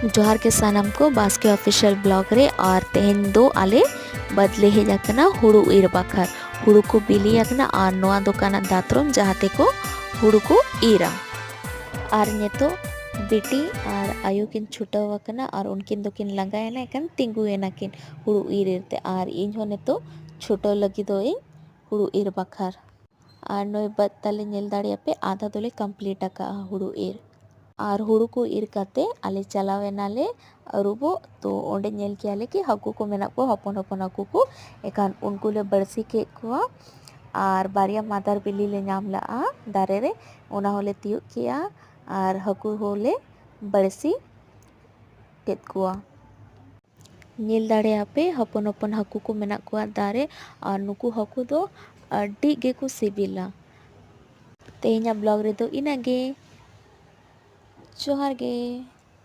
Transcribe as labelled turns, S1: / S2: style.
S1: जोहार के सानाम को बास्के ऑफिशियल ब्लॉग रे और तेहेन दो आले बदले हेजाकना हुड़ू ईर बाखार हुड़ू को बिली आकना और नोआ दोकाना दातरम जहाते को हुड़ू को ईरा और नेतो बेटी और आयु किन छुटावकना और उनकिन दोकिन लंगायना एकान तिंगुएना किन हुड़ू ईर इरते और इन हो नेतो छुटो लगी दो हुड़ू ईर बाखार और नोय बद ताले नेल दाड़िया पे आधा दोले कंप्लीट आका हुड़ू ईर और हुड़ू को ईर काते आले चलावेनाले अरुबो तो ओंडे नेल कियाले कि हाकू को मेना को हपन हपन हाकू को एकान उनको ले बरसी के कुआ और बारिया मादार बिल्ली ले नाम ला दारे रे ओना होले तियो किया और हाकू होले बरसी केत कुआ नेल दाड़े पे हपन हपन हाकू को मेना कुआ दारे और नुकू हाकू दो अड्डी गे को सिबिला तेहेኛ ब्लॉग रे दो इनागे जोहार गे।